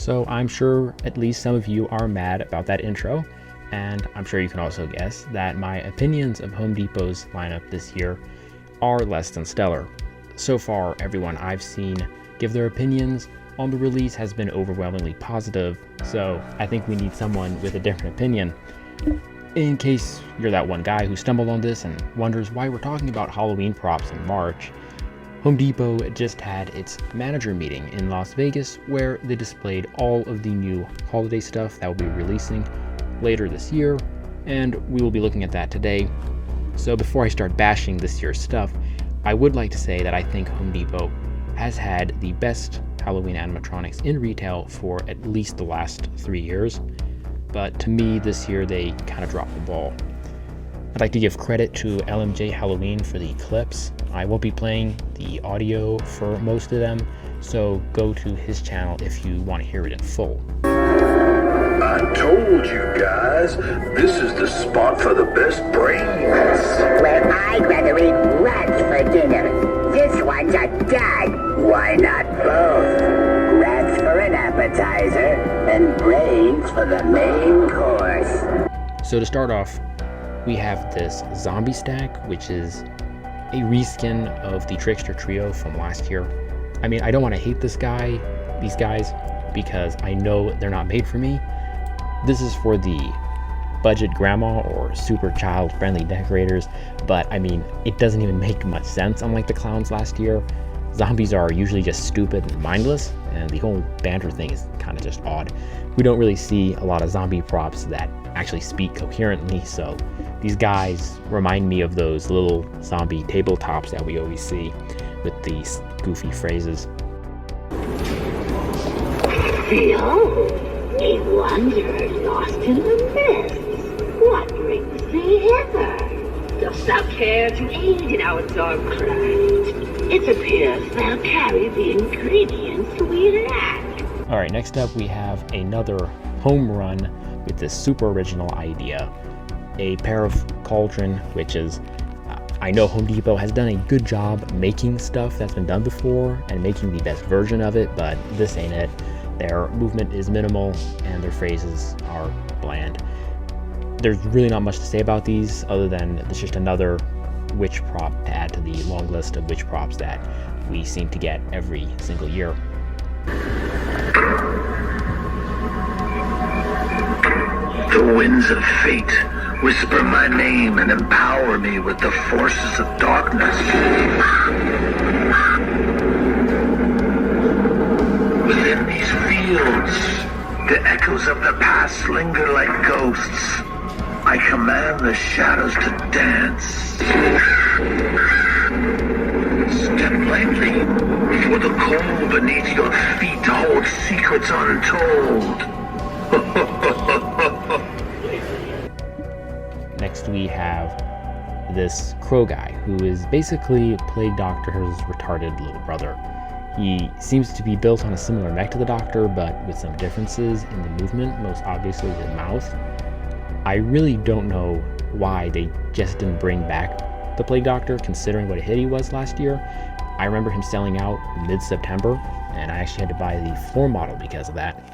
So I'm sure at least some of you are mad about that intro, and I'm sure you can also guess that my opinions of Home Depot's lineup this year are less than stellar. So far, everyone I've seen give their opinions on the release has been overwhelmingly positive, so I think we need someone with a different opinion. In case you're that one guy who stumbled on this and wonders why we're talking about Halloween props in March, Home Depot just had its manager meeting in Las Vegas where they displayed all of the new holiday stuff that will be releasing later this year, and we will be looking at that today. So before I start bashing this year's stuff, I would like to say that I think Home Depot has had the best Halloween animatronics in retail for at least the last 3 years, but to me this year they kind of dropped the ball. I'd like to give credit to LMJ Halloween for the clips. I won't be playing the audio for most of them, so go to his channel if you want to hear it in full. I told you guys, this is the spot for the best brains. Well, I'd rather eat rats for dinner. This one's a dud. Why not both? Rats for an appetizer and brains for the main course. So to start off, we have this zombie stack, which is a reskin of the Trickster Trio from last year. I mean, I don't want to hate these guys, because I know they're not made for me. This is for the budget grandma or super child-friendly decorators, but I mean, it doesn't even make much sense, unlike the clowns last year. Zombies are usually just stupid and mindless, and the whole banter thing is kind of just odd. We don't really see a lot of zombie props that actually speak coherently, so these guys remind me of those little zombie tabletops that we always see with these goofy phrases. Behold, a wanderer lost in the mist. What brings thee hither? Dost thou care to aid in our dark craft? It appears thou carry the ingredients we lack. Alright, next up we have another home run with this super original idea. A pair of cauldron witches. I know Home Depot has done a good job making stuff that's been done before and making the best version of it, but this ain't it. Their movement is minimal and their phrases are bland. There's really not much to say about these other than it's just another witch prop to add to the long list of witch props that we seem to get every single year. The winds of fate whisper my name and empower me with the forces of darkness. Within these fields, the echoes of the past linger like ghosts. I command the shadows to dance. Step lightly, for the coal beneath your feet holds secrets untold. Next we have this crow guy who is basically Plague Doctor's retarded little brother. He seems to be built on a similar neck to the Doctor, but with some differences in the movement, most obviously his mouth. I really don't know why they just didn't bring back the Plague Doctor, considering what a hit he was last year. I remember him selling out mid-September, and I actually had to buy the floor model because of that.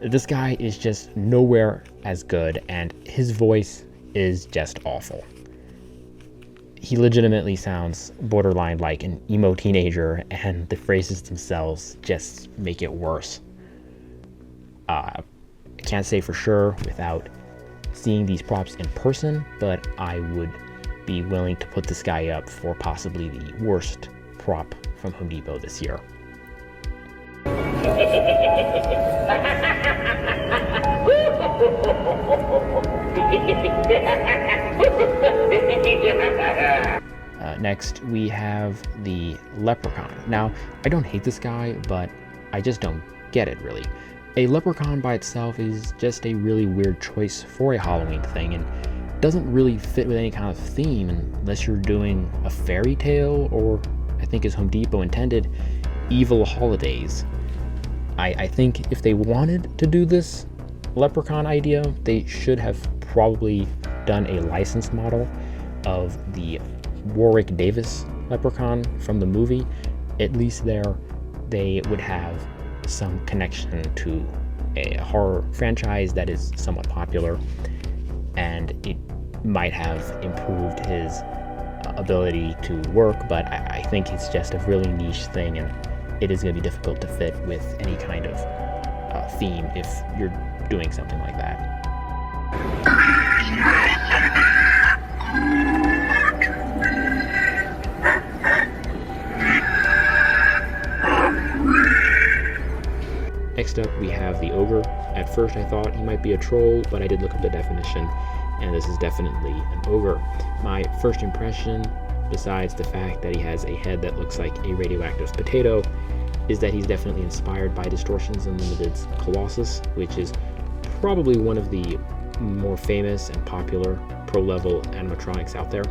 This guy is just nowhere as good, and his voice is just awful. He legitimately sounds borderline like an emo teenager, and the phrases themselves just make it worse. I can't say for sure without seeing these props in person, but I would be willing to put this guy up for possibly the worst prop from Home Depot this year. Next, we have the Leprechaun. Now, I don't hate this guy, but I just don't get it, really. A leprechaun by itself is just a really weird choice for a Halloween thing, and doesn't really fit with any kind of theme unless you're doing a fairy tale, or I think as Home Depot intended, evil holidays. I think if they wanted to do this leprechaun idea, they should have probably done a licensed model of the Warwick Davis leprechaun from the movie. At least there they would have some connection to a horror franchise that is somewhat popular, and it might have improved his ability to work, but I think it's just a really niche thing, and it is going to be difficult to fit with any kind of theme if you're doing something like that. Next up, we have the ogre. At first I thought he might be a troll, but I did look up the definition, and this is definitely an ogre. My first impression, besides the fact that he has a head that looks like a radioactive potato, is that he's definitely inspired by Distortions Unlimited's Colossus, which is probably one of the more famous and popular pro-level animatronics out there.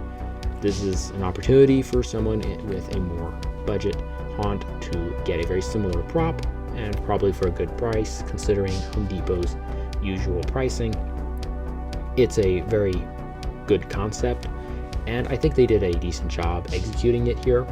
This is an opportunity for someone with a more budget haunt to get a very similar prop, and probably for a good price considering Home Depot's usual pricing. It's a very good concept, and I think they did a decent job executing it here.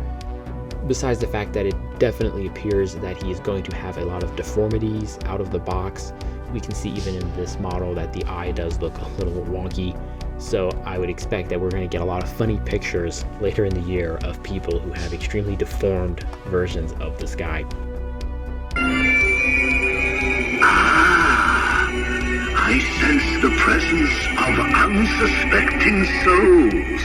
Besides the fact that it definitely appears that he is going to have a lot of deformities out of the box. We can see even in this model that the eye does look a little wonky, so I would expect that we're going to get a lot of funny pictures later in the year of people who have extremely deformed versions of this guy. I sense the presence of unsuspecting souls.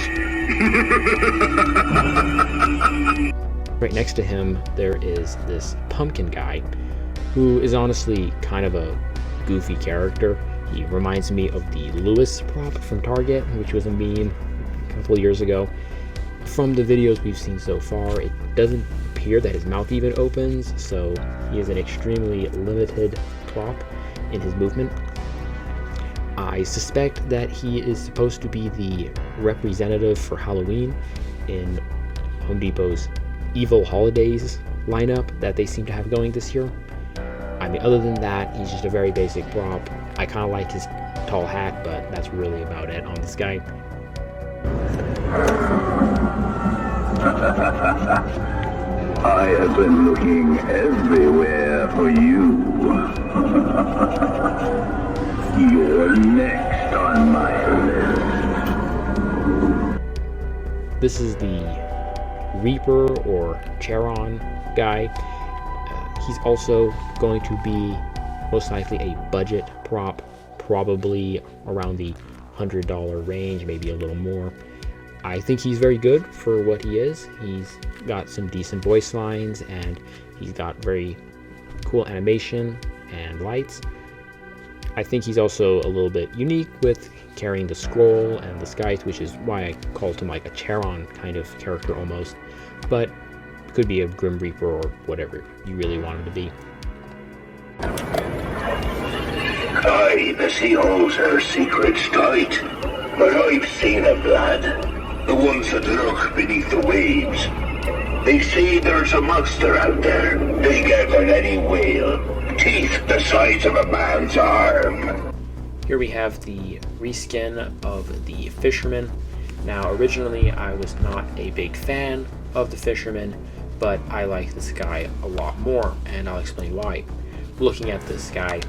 Right next to him, there is this pumpkin guy, who is honestly kind of a goofy character. He reminds me of the Lewis prop from Target, which was a meme a couple years ago. From the videos we've seen so far, it doesn't appear that his mouth even opens, so he is an extremely limited prop in his movement. I suspect that he is supposed to be the representative for Halloween in Home Depot's Evil Holidays lineup that they seem to have going this year. I mean, other than that, he's just a very basic prop. I kind of like his tall hat, but that's really about it on this guy. I have been looking everywhere for you. You're next on my list. This is the Reaper or Charon guy. He's also going to be most likely a budget prop, probably around the $100 range, maybe a little more. I think he's very good for what he is. He's got some decent voice lines, and he's got very cool animation and lights. I think he's also a little bit unique with carrying the scroll and the scythe, which is why I called him like a Charon kind of character almost, but could be a Grim Reaper or whatever you really want him to be. Privacy holds her secrets tight, but I've seen them, lad. The ones that lurk beneath the waves. They say there's a monster out there, bigger than any whale, teeth the size of a man's arm. Here we have the reskin of the Fisherman. Now, originally I was not a big fan of the Fisherman, but I like this guy a lot more, and I'll explain why. Looking at this guy,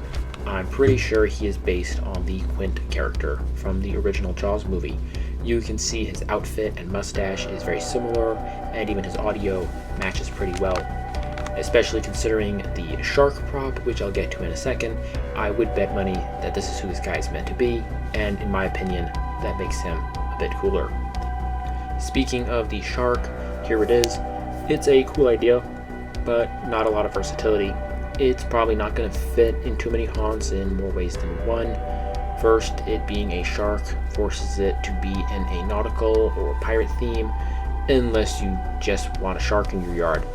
I'm pretty sure he is based on the Quint character from the original Jaws movie. You can see his outfit and mustache is very similar, and even his audio matches pretty well. Especially considering the shark prop, which I'll get to in a second, I would bet money that this is who this guy is meant to be, and in my opinion, that makes him a bit cooler. Speaking of the shark, here it is. It's a cool idea, but not a lot of versatility. It's probably not going to fit in too many haunts in more ways than one. First, it being a shark forces it to be in a nautical or pirate theme, unless you just want a shark in your yard.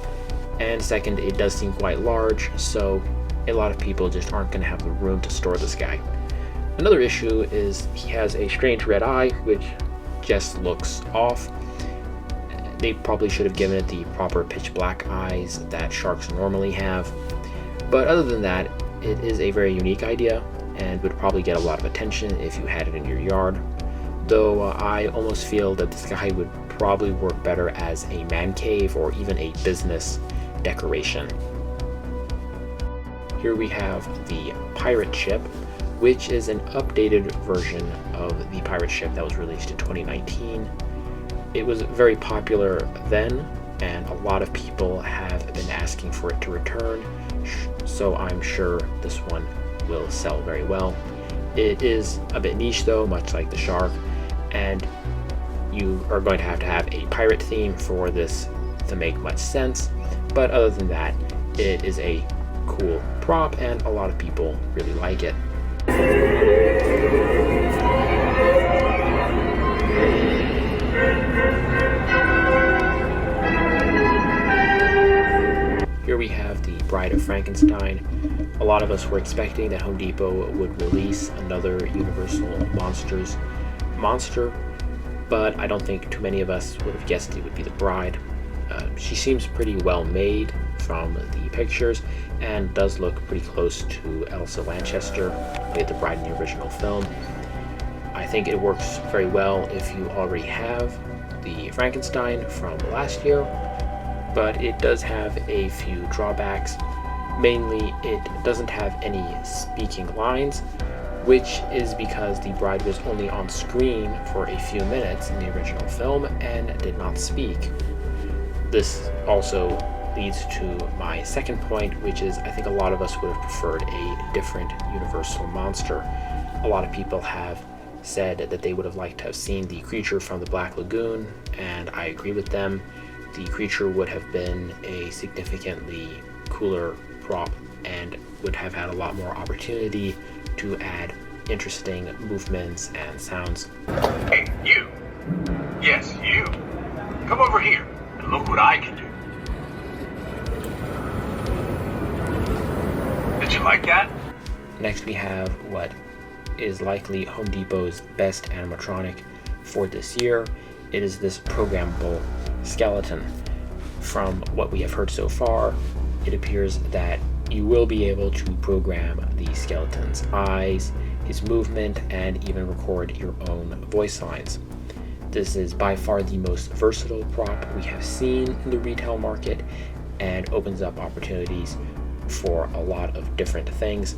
And second, it does seem quite large, so a lot of people just aren't going to have the room to store this guy. Another issue is he has a strange red eye, which just looks off. They probably should have given it the proper pitch black eyes that sharks normally have. But other than that, it is a very unique idea and would probably get a lot of attention if you had it in your yard. Though I almost feel that this guy would probably work better as a man cave or even a business decoration. Here we have the pirate ship, which is an updated version of the pirate ship that was released in 2019. It was very popular then, and a lot of people have been asking for it to return, so I'm sure this one will sell very well. It is a bit niche though, much like the shark, and you are going to have a pirate theme for this to make much sense, but other than that, it is a cool prop and a lot of people really like it. Here we have the Bride of Frankenstein. A lot of us were expecting that Home Depot would release another Universal Monsters monster, but I don't think too many of us would have guessed it would be the Bride. She seems pretty well made from the pictures and does look pretty close to Elsa Lanchester, who played the Bride in the original film. I think it works very well if you already have the Frankenstein from last year, but it does have a few drawbacks. Mainly, it doesn't have any speaking lines, which is because the Bride was only on screen for a few minutes in the original film and did not speak. This also leads to my second point, which is I think a lot of us would have preferred a different Universal monster. A lot of people have said that they would have liked to have seen the creature from the Black Lagoon, and I agree with them. The creature would have been a significantly cooler prop and would have had a lot more opportunity to add interesting movements and sounds. Hey, you! Yes, you! Come over here and look what I can do. Did you like that? Next we have what is likely Home Depot's best animatronic for this year. It is this programmable skeleton. From what we have heard so far, it appears that you will be able to program the skeleton's eyes, his movement, and even record your own voice lines. This is by far the most versatile prop we have seen in the retail market and opens up opportunities for a lot of different things.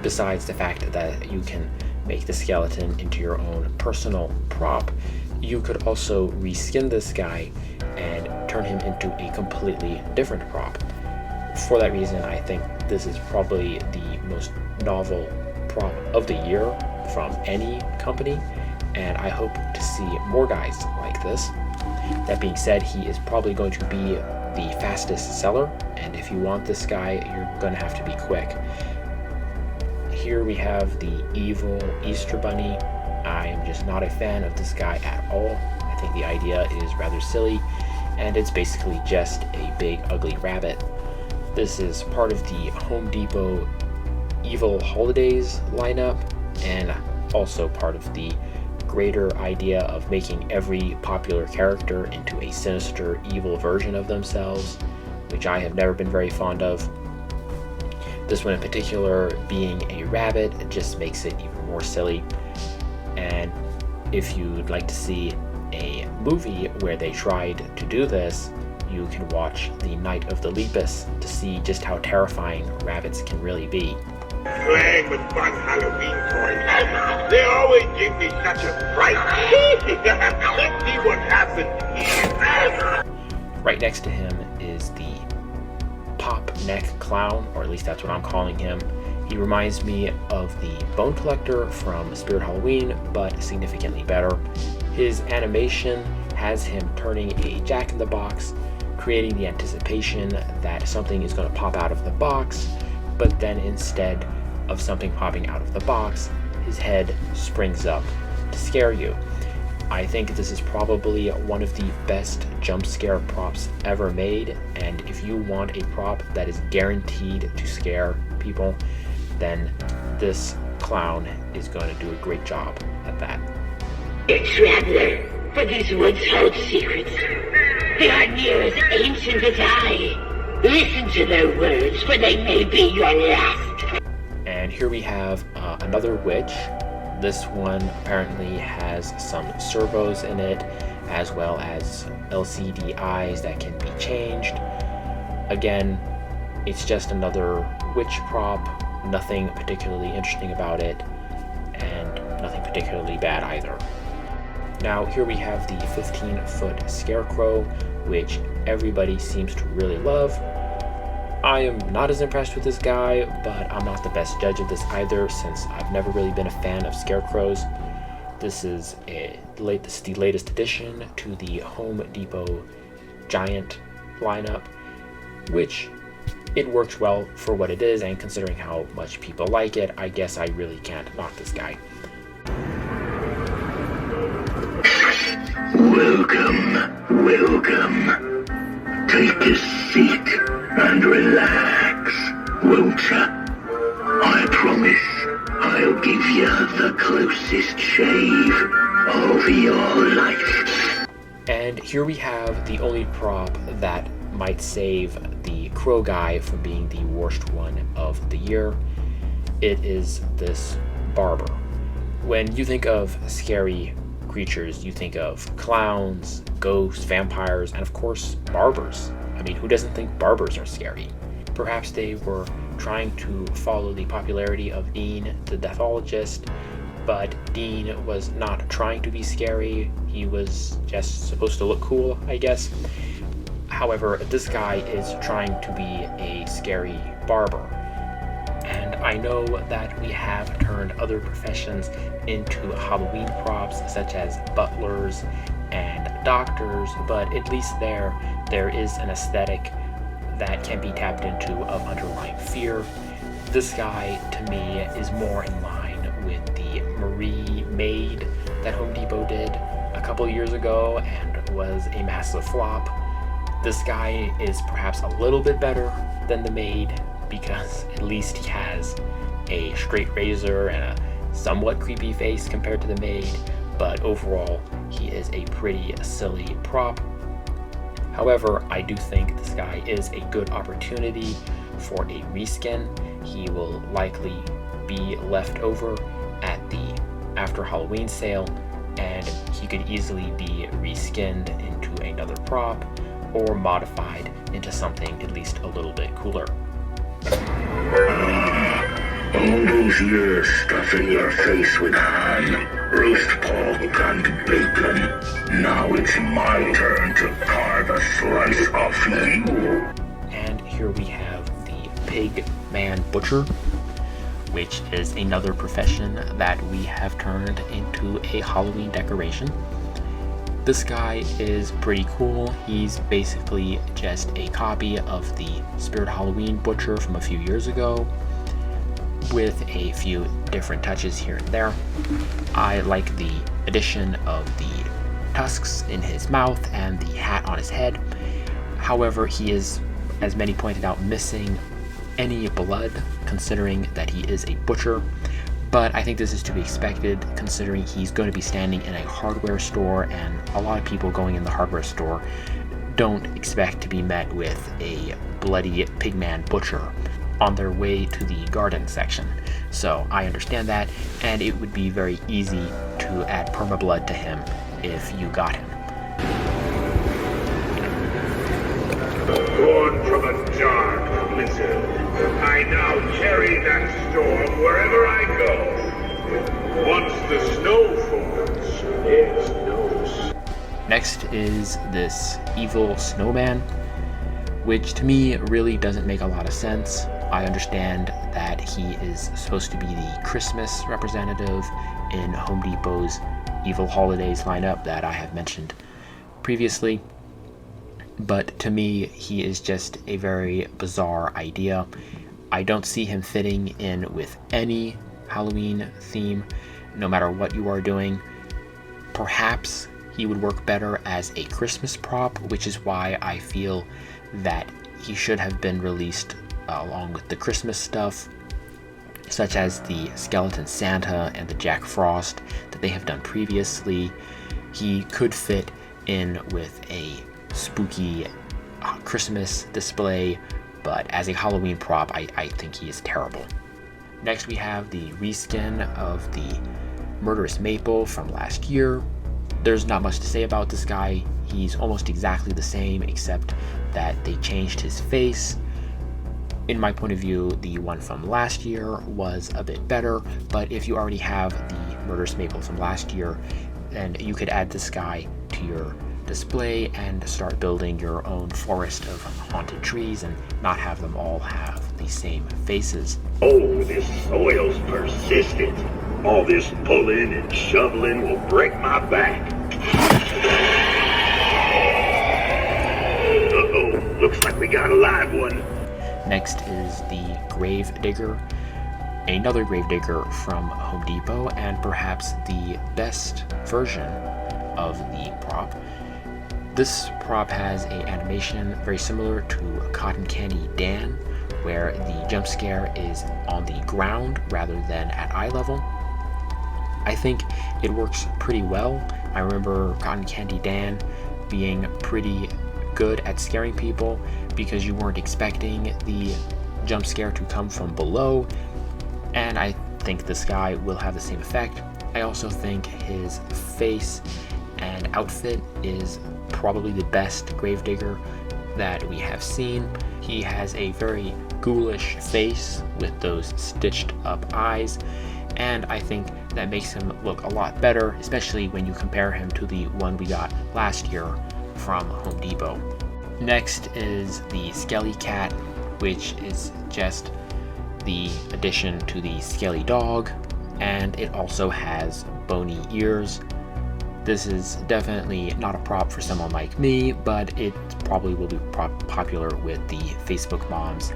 Besides the fact that you can make the skeleton into your own personal prop, you could also reskin this guy and turn him into a completely different prop. For that reason, I think this is probably the most novel prop of the year from any company, and I hope to see more guys like this. That being said, he is probably going to be the fastest seller, and if you want this guy, you're going to have to be quick. Here we have the evil Easter Bunny. I am just not a fan of this guy at all. I think the idea is rather silly, and it's basically just a big ugly rabbit. This is part of the Home Depot Evil Holidays lineup, and also part of the greater idea of making every popular character into a sinister, evil version of themselves, which I have never been very fond of. This one in particular, being a rabbit, just makes it even more silly. And if you'd like to see a movie where they tried to do this, you can watch The Night of the Lepus to see just how terrifying rabbits can really be. Playing with fun Halloween toys. They always give me such a fright. Let's see what happens here. Right next to him is the Pop Neck Clown, or at least that's what I'm calling him. He reminds me of the Bone Collector from Spirit Halloween, but significantly better. His animation has him turning a jack-in-the-box, creating the anticipation that something is going to pop out of the box, but then instead of something popping out of the box, his head springs up to scare you. I think this is probably one of the best jump scare props ever made, and if you want a prop that is guaranteed to scare people, then this clown is going to do a great job at that. A traveler, but these woods hold secrets. They are near as ancient as I. Listen to their words, for they may be your last. And here we have another witch. This one apparently has some servos in it, as well as LCD eyes that can be changed. Again, It's just another witch prop, nothing particularly interesting about it, and nothing particularly bad either. Now here we have the 15-foot scarecrow, which everybody seems to really love. I am not as impressed with this guy, but I'm not the best judge of this either, since I've never really been a fan of scarecrows. This is the latest addition to the Home Depot Giant lineup, which it works well for what it is, and considering how much people like it, I guess I really can't knock this guy. Welcome. Take a seat and relax, won't ya? I promise I'll give you the closest shave of your life. And here we have the only prop that might save the crow guy from being the worst one of the year. It is this barber. When you think of scary creatures, you think of clowns, ghosts, vampires, and of course barbers. I mean, who doesn't think barbers are scary? Perhaps they were trying to follow the popularity of Dean the Deathologist, but Dean was not trying to be scary. He was just supposed to look cool, I guess. However, this guy is trying to be a scary barber. And I know that we have turned other professions into Halloween props, such as butlers and doctors, but at least there is an aesthetic that can be tapped into of underlying fear. This guy, to me, is more in line with the Marie Maid that Home Depot did a couple years ago and was a massive flop. This guy is perhaps a little bit better than the Maid, because at least he has a straight razor and a somewhat creepy face compared to the Maid, but overall he is a pretty silly prop. However, I do think this guy is a good opportunity for a reskin. He will likely be left over at the after Halloween sale, and he could easily be reskinned into another prop or modified into something at least a little bit cooler. All those years stuffing your face with ham, roast pork and bacon. Now it's my turn to carve a slice off you. And here we have the Pig Man Butcher, which is another profession that we have turned into a Halloween decoration. This guy is pretty cool. He's basically just a copy of the Spirit Halloween Butcher from a few years ago, with a few different touches here and there. I like the addition of the tusks in his mouth and the hat on his head. However, he is, as many pointed out, missing any blood, considering that he is a butcher. But I think this is to be expected, considering he's going to be standing in a hardware store, and a lot of people going in the hardware store don't expect to be met with a bloody Pigman Butcher on their way to the garden section. So I understand that, and it would be very easy to add permablood to him if you got him. Born from a dark blizzard, I now carry that storm wherever I go. Once the snow falls, it snows. Next is this evil snowman, which to me really doesn't make a lot of sense. I understand that he is supposed to be the Christmas representative in Home Depot's Evil Holidays lineup that I have mentioned previously, but to me he is just a very bizarre idea. I don't see him fitting in with any Halloween theme, no matter what you are doing. Perhaps he would work better as a Christmas prop, which is why I feel that he should have been released along with the Christmas stuff, such as the Skeleton Santa and the Jack Frost that they have done previously. He could fit in with a spooky Christmas display, but as a Halloween prop, I think he is terrible. Next we have the reskin of the Murderous Maple from last year. There's not much to say about this guy. He's almost exactly the same, except that they changed his face. In my point of view, the one from last year was a bit better, but if you already have the Murderous Maple from last year, then you could add this guy to your display and start building your own forest of haunted trees and not have them all have the same faces. Oh, this soil's persistent. All this pulling and shoveling will break my back. Uh-oh, looks like we got a live one. Next is the Grave Digger, another Grave Digger from Home Depot, and perhaps the best version of the prop. This prop has an animation very similar to Cotton Candy Dan, where the jump scare is on the ground rather than at eye level. I think it works pretty well. I remember Cotton Candy Dan being pretty good at scaring people because you weren't expecting the jump scare to come from below, and I think this guy will have the same effect. I also think his face and outfit is probably the best Gravedigger that we have seen. He has a very ghoulish face with those stitched up eyes, and I think that makes him look a lot better, especially when you compare him to the one we got last year from Home Depot. Next is the Skelly Cat, which is just the addition to the Skelly Dog, and it also has bony ears. This is definitely not a prop for someone like me, but it probably will be popular with the Facebook moms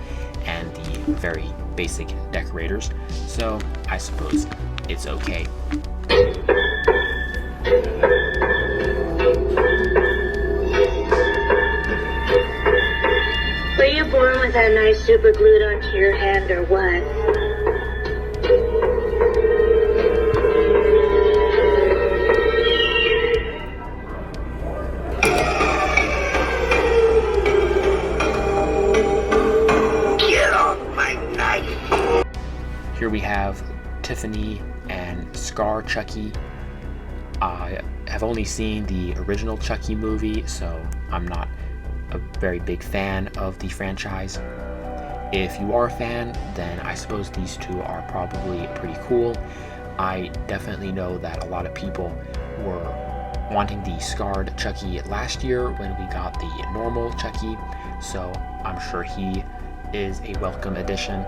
and the very basic decorators, so I suppose it's okay. Were you born with that knife super glued onto your hand or what? Get off my knife! Here we have Tiffany and Scar Chucky. I have only seen the original Chucky movie, so I'm not a very big fan of the franchise. If you are a fan, then I suppose these two are probably pretty cool. I definitely know that a lot of people were wanting the scarred Chucky last year when we got the normal Chucky, so I'm sure he is a welcome addition.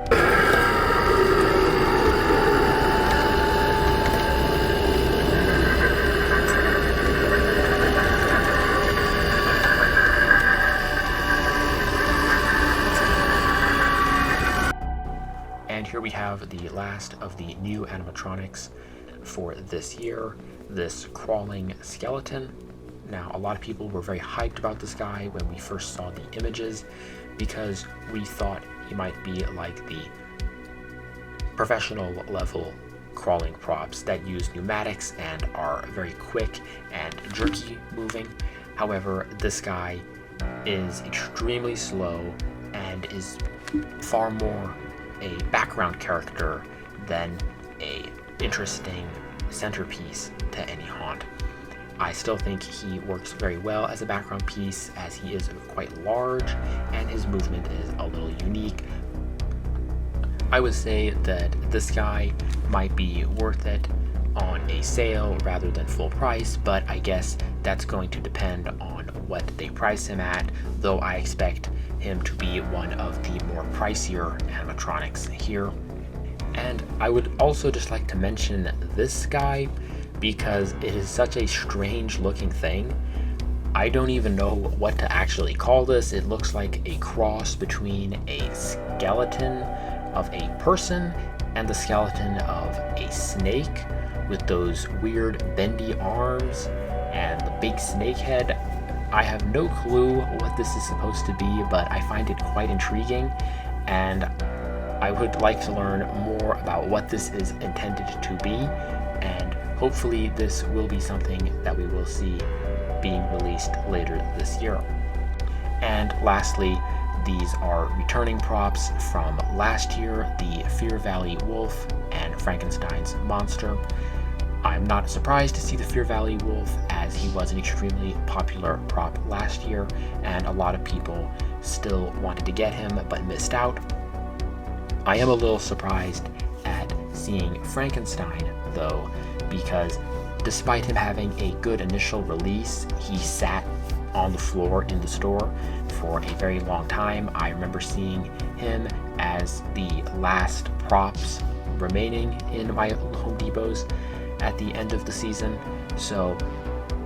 And here we have the last of the new animatronics for this year, this crawling skeleton. Now, a lot of people were very hyped about this guy when we first saw the images because we thought he might be like the professional level crawling props that use pneumatics and are very quick and jerky moving. However, this guy is extremely slow and is far more a background character than a interesting centerpiece to any haunt. I still think he works very well as a background piece, as he is quite large and his movement is a little unique. I would say that this guy might be worth it on a sale rather than full price, but I guess that's going to depend on what they price him at, though I expect him to be one of the more pricier animatronics here. And I would also just like to mention this guy because it is such a strange looking thing. I don't even know what to actually call this. It looks like a cross between a skeleton of a person and the skeleton of a snake with those weird bendy arms and the big snake head. I have no clue what this is supposed to be, but I find it quite intriguing, and I would like to learn more about what this is intended to be, and hopefully this will be something that we will see being released later this year. And lastly, these are returning props from last year, the Fear Valley Wolf and Frankenstein's Monster. I'm not surprised to see the Fear Valley Wolf, as he was an extremely popular prop last year, and a lot of people still wanted to get him but missed out. I am a little surprised at seeing Frankenstein, though, because despite him having a good initial release, he sat on the floor in the store for a very long time. I remember seeing him as the last props remaining in my Home Depots at the end of the season, so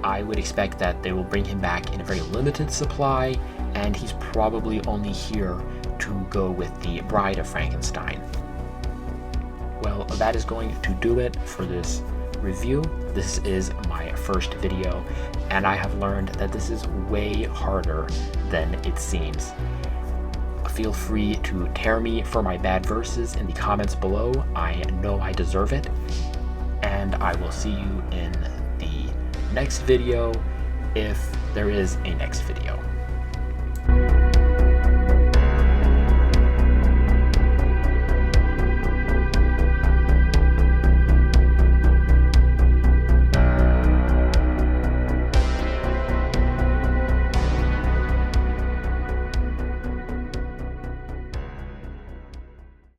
I would expect that they will bring him back in a very limited supply, and he's probably only here to go with the Bride of Frankenstein. Well, that is going to do it for this review. This is my first video, and I have learned that this is way harder than it seems. Feel free to tear me for my bad verses in the comments below. I know I deserve it, and I will see you in the next video, if there is a next video.